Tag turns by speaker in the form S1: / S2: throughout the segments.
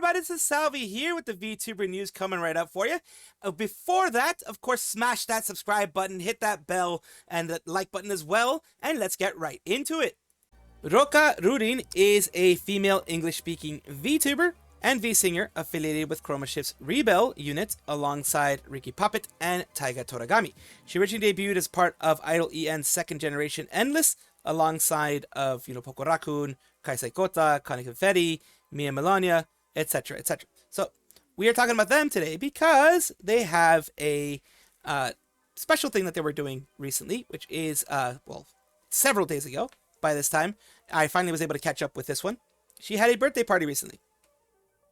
S1: everybody, this is Salvi here with the VTuber news coming right up for you. Before that, of course, smash that subscribe button, hit that bell, and the like button as well, and let's get right into it. Roca Rourin is a female English-speaking VTuber and V-singer affiliated with ChromSHIFT's Rebel unit alongside Riki Puppet and Taiga Toragami. She originally debuted as part of Idol EN's second generation Endless alongside of, Poco Raccoon, Kaisei Kota, Connie Confetti, Mia Melania, etc., etc. So we are talking about them today because they have a special thing that they were doing recently, which is, several days ago. By this time, I finally was able to catch up with this one. She had a birthday party recently.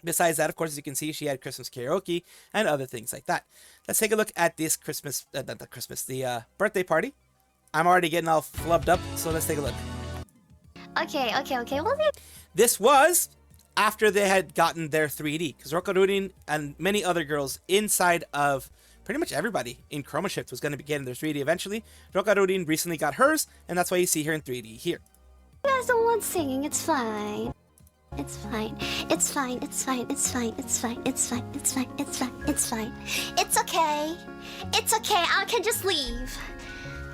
S1: Besides that, of course, as you can see, she had Christmas karaoke and other things like that. Let's take a look at this the birthday party. I'm already getting all flubbed up, so let's take a look.
S2: Okay.
S1: This was after they had gotten their 3D, because Roca Rourin and many other girls inside of pretty much everybody in ChromSHIFT was going to be getting their 3D eventually. Roca Rourin recently got hers, and that's why you see her in 3D here.
S2: You guys don't want singing, it's fine. It's fine. It's fine. It's fine. It's fine. It's fine. It's fine. It's fine. It's fine. It's fine. It's okay. It's okay. I can just leave.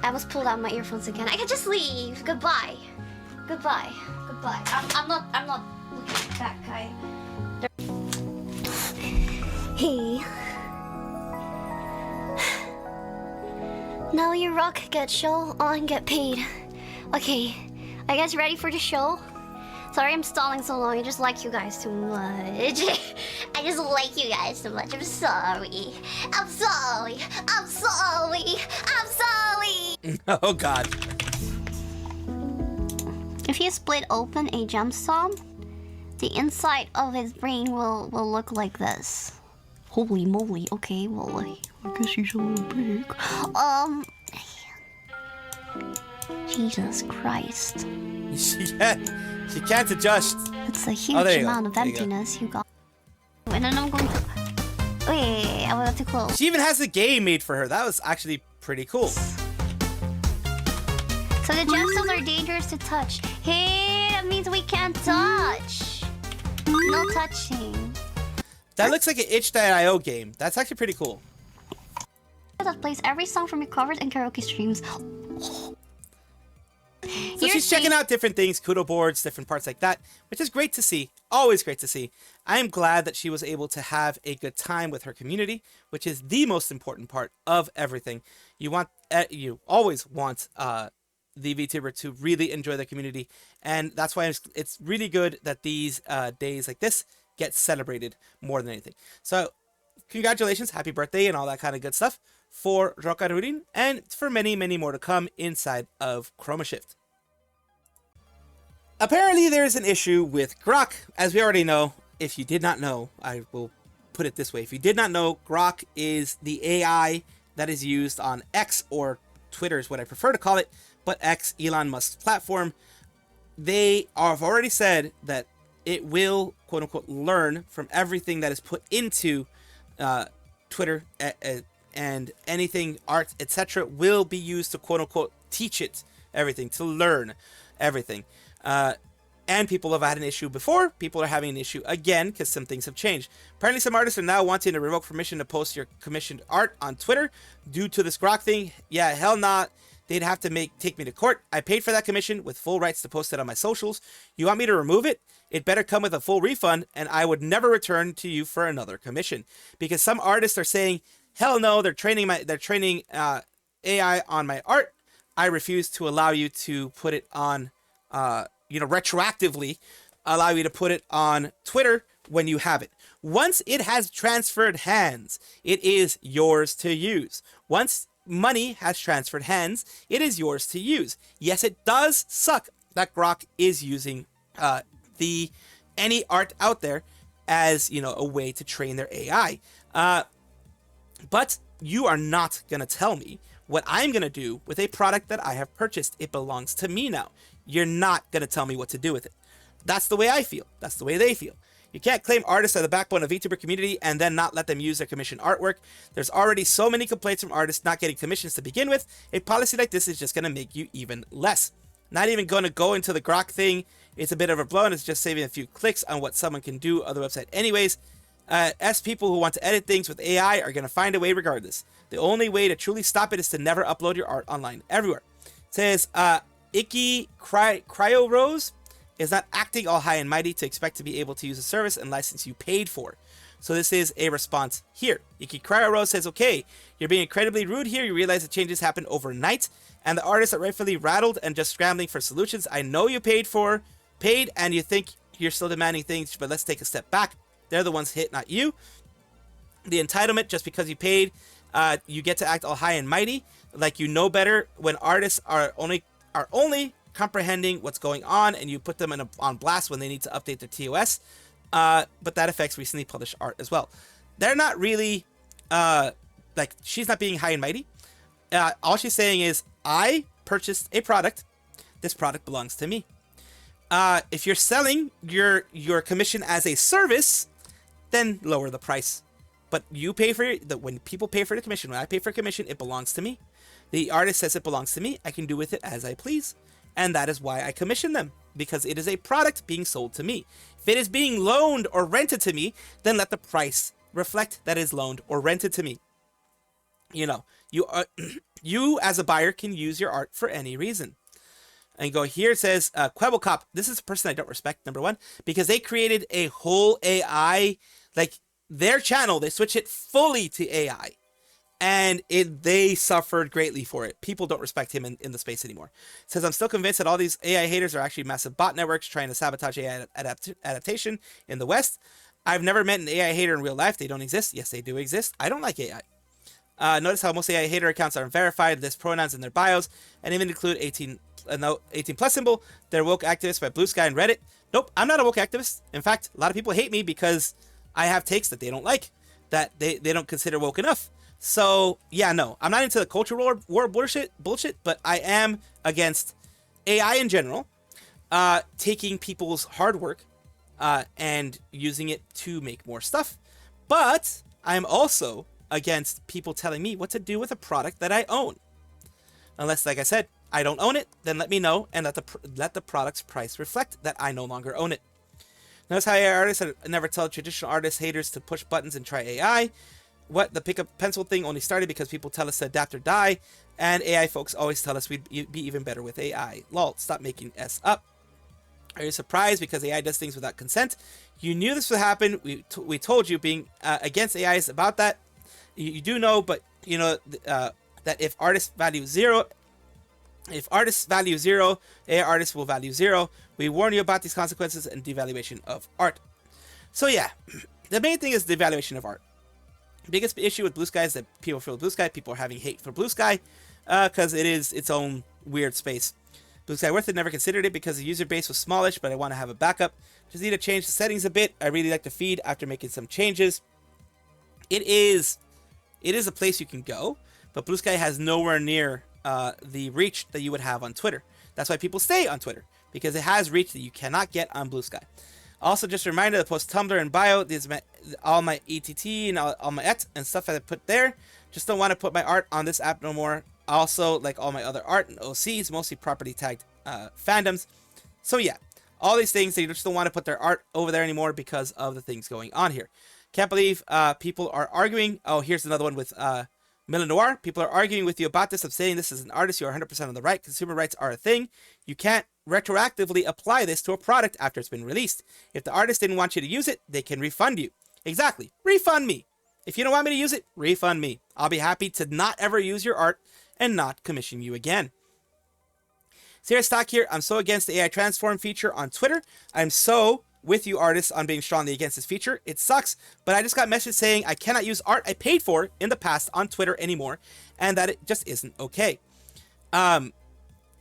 S2: I almost pulled out my earphones again. I can just leave. Goodbye. Goodbye. Goodbye. I'm not looking at that guy. Hey. Now you rock, get show on, get paid. Okay. Are you guys ready for the show? Sorry I'm stalling so long, I just like you guys too much. I just like you guys too much, I'm sorry. I'm sorry. I'm sorry. I'm sorry.
S1: Oh god.
S2: If you split open a gemstone, the inside of his brain will look like this. Holy moly, okay, well, I guess he's a little big. Jesus Christ.
S1: She can't adjust.
S2: It's a huge amount of emptiness you got. And then I'm going to... Wait, I went too close.
S1: She even has a game made for her. That was actually pretty cool.
S2: So the gemstones are dangerous to touch. Hey, that means we can't touch. No touching.
S1: That looks like an itch.io game. That's actually pretty cool.
S2: That plays every song from your covers and karaoke streams.
S1: So she's checking out different things, kudo boards, different parts like that, which is great to see. Always great to see. I am glad that she was able to have a good time with her community, which is the most important part of everything. You always want the VTuber to really enjoy the community, and that's why it's really good that these days like this get celebrated more than anything. So congratulations, happy birthday, and all that kind of good stuff for Roca Rourin, and for many, many more to come inside of ChromSHIFT. Apparently there is an issue with Grok. As we already know, if you did not know, I will put it this way. If you did not know, Grok is the AI that is used on X, or Twitter is what I prefer to call it, but X, Elon Musk's platform. They have already said that it will, quote unquote, learn from everything that is put into Twitter, and anything, art, etc. will be used to, quote unquote, teach it everything, to learn everything. And people have had an issue before. People are having an issue again because some things have changed. Apparently some artists are now wanting to revoke permission to post your commissioned art on Twitter due to this Grok thing. Yeah, hell not. They'd have to take me to court. I paid for that commission with full rights to post it on my socials. You want me to remove it? It better come with a full refund, and I would never return to you for another commission. Because some artists are saying, hell no, they're training AI on my art. I refuse to allow you to put it on, retroactively allow you to put it on Twitter when you have it. Once it has transferred hands, it is yours to use. Once money has transferred hands, it is yours to use. Yes, it does suck that Grok is using any art out there as, a way to train their AI. But you are not going to tell me what I'm going to do with a product that I have purchased. It belongs to me now. You're not going to tell me what to do with it. That's the way I feel. That's the way they feel. You can't claim artists are the backbone of VTuber community and then not let them use their commissioned artwork. There's already so many complaints from artists not getting commissions to begin with. A policy like this is just going to make you even less. Not even going to go into the Grok thing. It's a bit of a blow, and it's just saving a few clicks on what someone can do on the website anyways. As people who want to edit things with AI are going to find a way regardless. The only way to truly stop it is to never upload your art online everywhere. It says, Icky Cryo Rose is not acting all high and mighty to expect to be able to use a service and license you paid for. So this is a response here. Icky Cryo Rose says, okay, you're being incredibly rude here. You realize the changes happen overnight, and the artists are rightfully rattled and just scrambling for solutions. I know you paid, and you think you're still demanding things, but let's take a step back. They're the ones hit, not you. The entitlement, just because you paid, you get to act all high and mighty, like you know better, when artists are only comprehending what's going on, and you put them on blast when they need to update their TOS. But that affects recently published art as well. They're not really, she's not being high and mighty. All she's saying is, I purchased a product. This product belongs to me. If you're selling your commission as a service, then lower the price. But you pay for it. When people pay for the commission, when I pay for a commission, it belongs to me. The artist says it belongs to me. I can do with it as I please. And that is why I commission them, because it is a product being sold to me. If it is being loaned or rented to me, then let the price reflect that it is loaned or rented to me. You know, you as a buyer can use your art for any reason. And go here, it says, Quebblecop. This is a person I don't respect, number one, because they created a whole AI, like their channel, they switch it fully to AI. And they suffered greatly for it. People don't respect him in the space anymore. It says, I'm still convinced that all these AI haters are actually massive bot networks trying to sabotage AI adaptation in the West. I've never met an AI hater in real life. They don't exist. Yes, they do exist. I don't like AI. Notice how most AI hater accounts are verified, list pronouns in their bios, and even include 18 plus symbol. They're woke activists by Blue Sky and Reddit. Nope, I'm not a woke activist. In fact, a lot of people hate me because I have takes that they don't like, that they don't consider woke enough. So yeah, no, I'm not into the culture war bullshit, but I am against AI in general, taking people's hard work and using it to make more stuff. But I'm also against people telling me what to do with a product that I own. Unless, like I said, I don't own it, then let me know and let the product's price reflect that I no longer own it. Notice how AI artists never tell traditional artists haters to push buttons and try AI. What, the pick up pencil thing only started because people tell us to adapt or die, and AI folks always tell us we'd be even better with AI. Lol, stop making S up. Are you surprised because AI does things without consent? You knew this would happen. We told you being against AI is about that. You do know, but you know that if artists value zero, AI artists will value zero. We warn you about these consequences and devaluation of art. So yeah, the main thing is devaluation of art. The biggest issue with Blue Sky is that people feel Blue Sky. People are having hate for Blue Sky because it is its own weird space. Blue Sky Worth It never considered it because the user base was smallish, but I want to have a backup. Just need to change the settings a bit. I really like the feed after making some changes. It is a place you can go, but Blue Sky has nowhere near the reach that you would have on Twitter. That's why people stay on Twitter, because it has reach that you cannot get on Blue Sky. Also, just a reminder to post Tumblr and bio. These all my ETT and all my ET and stuff that I put there. Just don't want to put my art on this app no more. Also, like all my other art and OCs, mostly property tagged fandoms. So yeah, all these things, they just don't want to put their art over there anymore because of the things going on here. Can't believe people are arguing. Oh, here's another one with Noir. People are arguing with you about this. I'm saying this as an artist, you're 100% on the right. Consumer rights are a thing. You can't retroactively apply this to a product after it's been released. If the artist didn't want you to use it, they can refund you. Exactly. Refund me. If you don't want me to use it, refund me. I'll be happy to not ever use your art and not commission you again. Serious stock here. I'm so against the AI transform feature on Twitter. I'm so with you artists on being strongly against this feature. It sucks, but I just got message saying I cannot use art I paid for in the past on Twitter anymore, and that it just isn't okay.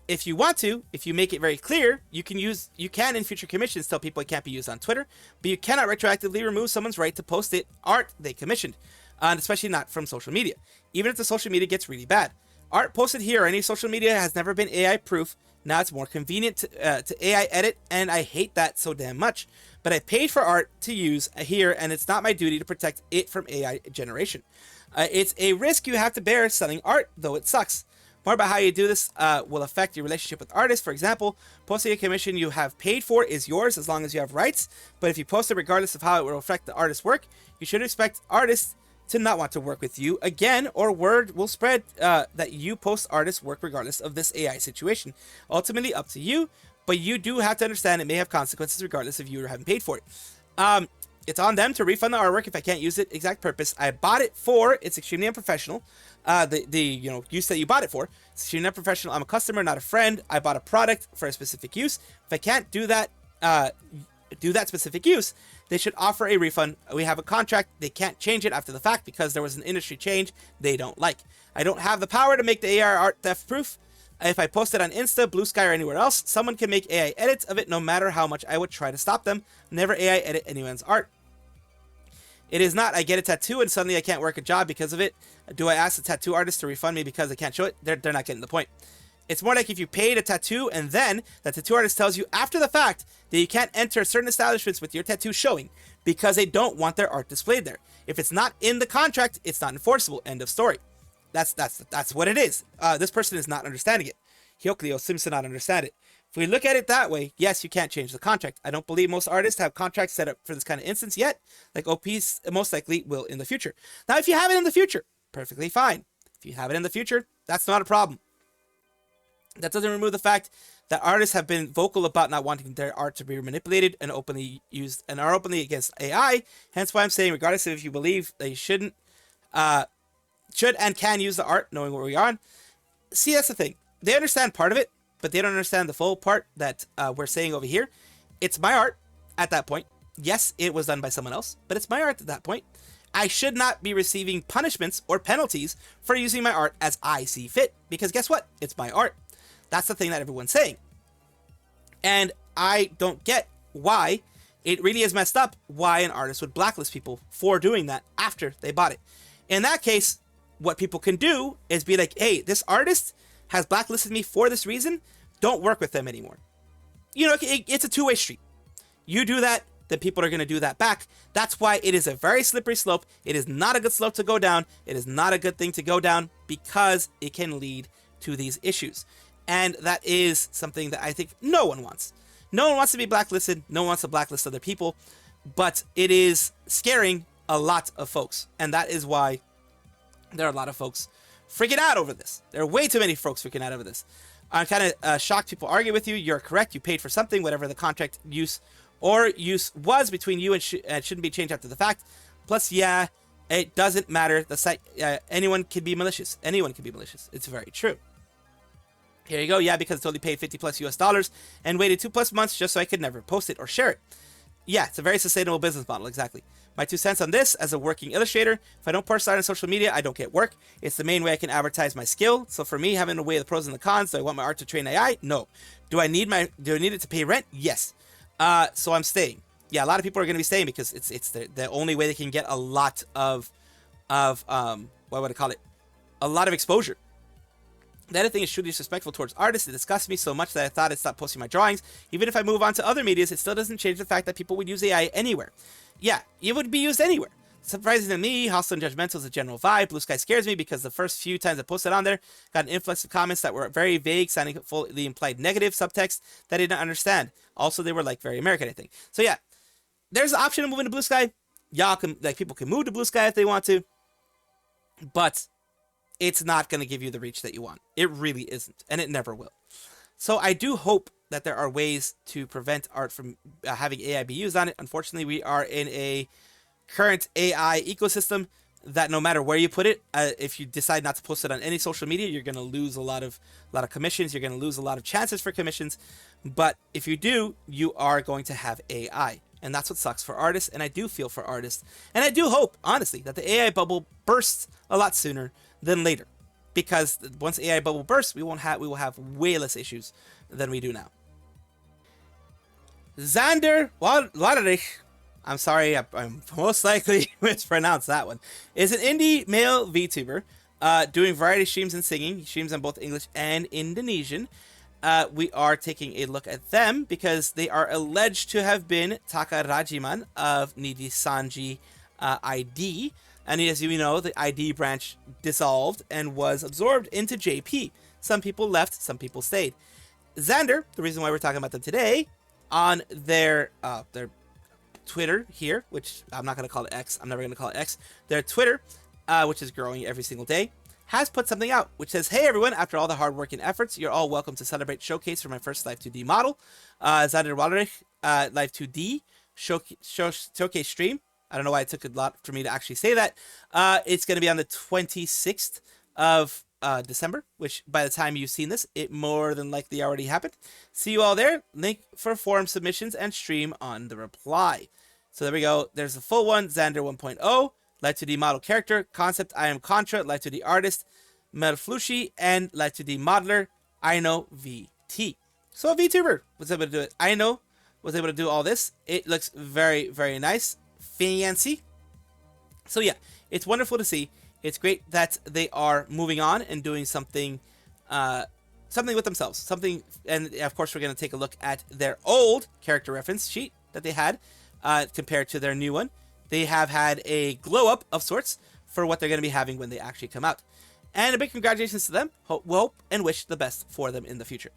S1: If you want to, if you make it very clear, you can in future commissions tell people it can't be used on Twitter, but you cannot retroactively remove someone's right to post art they commissioned, and especially not from social media, even if the social media gets really bad. Art posted here or any social media has never been AI proof. Now it's more convenient to AI edit, and I hate that so damn much. But I paid for art to use here, and it's not my duty to protect it from AI generation. It's a risk you have to bear selling art, though it sucks. More about how you do this will affect your relationship with artists. For example, posting a commission you have paid for is yours as long as you have rights. But if you post it regardless of how it will affect the artist's work, you should expect artists to not want to work with you again, or word will spread that you post artists' work regardless of this AI situation. Ultimately, up to you, but you do have to understand it may have consequences regardless if you haven't paid for it. It's on them to refund the artwork if I can't use it exact purpose. I bought it for. It's extremely unprofessional. The use that you bought it for. It's extremely unprofessional. I'm a customer, not a friend. I bought a product for a specific use. If I can't do that specific use, they should offer a refund. We have a contract. They can't change it after the fact because there was an industry change they don't like. I don't have the power to make the AI art theft proof. If I post it on Insta, Blue Sky, or anywhere else, someone can make AI edits of it no matter how much I would try to stop them. Never AI edit anyone's art. It is not, I get a tattoo and suddenly I can't work a job because of it. Do I ask the tattoo artist to refund me because I can't show it? They're not getting the point. It's more like if you paid a tattoo and then the tattoo artist tells you after the fact that you can't enter certain establishments with your tattoo showing because they don't want their art displayed there. If it's not in the contract, it's not enforceable. End of story. That's what it is. This person is not understanding it. Hyokrio seems to not understand it. If we look at it that way, yes, you can't change the contract. I don't believe most artists have contracts set up for this kind of instance yet. Like OPs most likely will in the future. Now, if you have it in the future, perfectly fine. If you have it in the future, that's not a problem. That doesn't remove the fact that artists have been vocal about not wanting their art to be manipulated and openly used and are openly against AI. Hence why I'm saying, regardless of if you believe that you should and can use the art, knowing where we are. See, that's the thing. They understand part of it, but they don't understand the full part that we're saying over here. It's my art at that point. Yes, it was done by someone else, but it's my art at that point. I should not be receiving punishments or penalties for using my art as I see fit, because guess what? It's my art. That's the thing that everyone's saying. And I don't get why it really is messed up why an artist would blacklist people for doing that after they bought it. In that case, what people can do is be like, hey, this artist has blacklisted me for this reason. Don't work with them anymore. You know, it's a two-way street. You do that, then people are going to do that back. That's why it is a very slippery slope. It is not a good slope to go down. It is not a good thing to go down because it can lead to these issues. And that is something that I think no one wants. No one wants to be blacklisted. No one wants to blacklist other people. But it is scaring a lot of folks. And that is why there are a lot of folks freaking out over this. There are way too many folks freaking out over this. I'm kind of shocked people argue with you. You're correct. You paid for something, whatever the contract use was between you and it shouldn't be changed after the fact. Plus, yeah, it doesn't matter. The site, anyone can be malicious. Anyone can be malicious. It's very true. Here you go. Yeah, because it's only paid $50+ US and waited 2+ months just so I could never post it or share it. Yeah, it's a very sustainable business model. Exactly. My 2 cents on this, as a working illustrator, if I don't post art on social media, I don't get work. It's the main way I can advertise my skill. So for me, having to weigh the pros and the cons, do I want my art to train AI? No. Do I need it to pay rent? Yes. So I'm staying. Yeah, a lot of people are going to be staying because it's the only way they can get a lot of what would I call it? A lot of exposure. The other thing is truly disrespectful towards artists. It disgusts me so much that I thought I'd stop posting my drawings. Even if I move on to other medias, it still doesn't change the fact that people would use AI anywhere. Yeah, it would be used anywhere. Surprising to me, hostile and judgmental is a general vibe. Blue Sky scares me because the first few times I posted on there, got an influx of comments that were very vague, sounding fully implied negative subtext that I didn't understand. Also, they were like very American, I think. So yeah, there's an option of moving to Blue Sky. Y'all can, like, people can move to Blue Sky if they want to, but it's not going to give you the reach that you want. It really isn't, and it never will. So I do hope that there are ways to prevent art from having AI be used on it. Unfortunately, we are in a current AI ecosystem that no matter where you put it, if you decide not to post it on any social media, you're going to lose a lot of commissions. You're going to lose a lot of chances for commissions. But if you do, you are going to have AI. And that's what sucks for artists. And I do feel for artists. And I do hope, honestly, that the AI bubble bursts a lot sooner than later. Because once AI bubble bursts, we will have way less issues than we do now. Xander Waderich, I'm sorry, I'm most likely mispronounced that one, is an indie male VTuber doing variety streams and singing. He streams on both English and Indonesian. We are taking a look at them because they are alleged to have been Takarajiman of Nijisanji ID. And as you know, the ID branch dissolved and was absorbed into JP. Some people left, some people stayed. Xander, the reason why we're talking about them today, on their Twitter here, which I'm not going to call it X, I'm never going to call it X, their Twitter, which is growing every single day, has put something out, which says, hey everyone, after all the hard work and efforts, you're all welcome to celebrate showcase for my first Live 2D model, Xander Wallerich, Live 2D, showcase stream. I don't know why it took a lot for me to actually say that. It's going to be on the 26th of December, which by the time you've seen this, it more than likely already happened. See you all there. Link for forum submissions and stream on the reply. So there we go. There's the full one, Xander 1.0, Live 2D model character, concept I am Contra, Live 2D artist, Melflushi, and Live 2D modeler, Aino VT. So a VTuber was able to do it. Aino was able to do all this. It looks very, very nice. Fancy. So yeah, it's wonderful to see. It's great that they are moving on and doing something with themselves. Something, and of course we're going to take a look at their old character reference sheet that they had compared to their new one. They have had a glow up of sorts for what they're going to be having when they actually come out. And a big congratulations to them. Hope and wish the best for them in the future.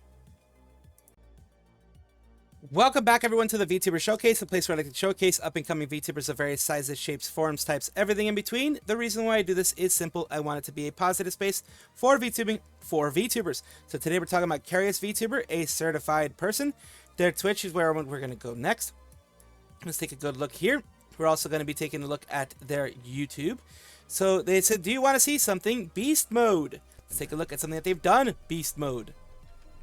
S1: Welcome back, everyone, to the VTuber Showcase, the place where I like to showcase up-and-coming VTubers of various sizes, shapes, forms, types, everything in between. The reason why I do this is simple. I want it to be a positive space for VTubing for VTubers. So today we're talking about CariusVT, a certified person. Their Twitch is where we're going to go next. Let's take a good look here. We're also going to be taking a look at their YouTube. So they said, do you want to see something? Beast Mode. Let's take a look at something that they've done. Beast Mode.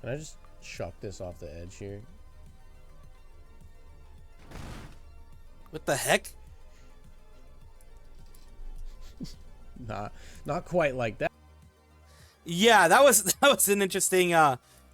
S3: Can I just chuck this off the edge here?
S1: What the heck?
S3: Not quite like that.
S1: Yeah, that was an interesting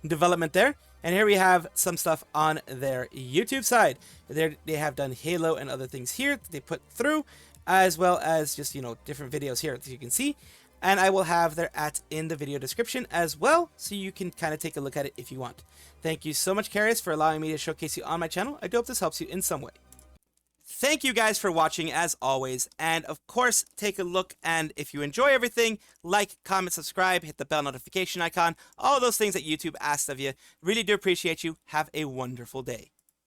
S1: development there. And here we have some stuff on their YouTube side. They have done Halo and other things here that they put through, as well as just, different videos here that you can see. And I will have their in the video description as well, so you can kind of take a look at it if you want. Thank you so much, Carius, for allowing me to showcase you on my channel. I do hope this helps you in some way. Thank you guys for watching as always, and of course take a look, and if you enjoy everything, like, comment, subscribe, hit the bell notification icon, all those things that YouTube asks of you. Really do appreciate you. Have a wonderful day.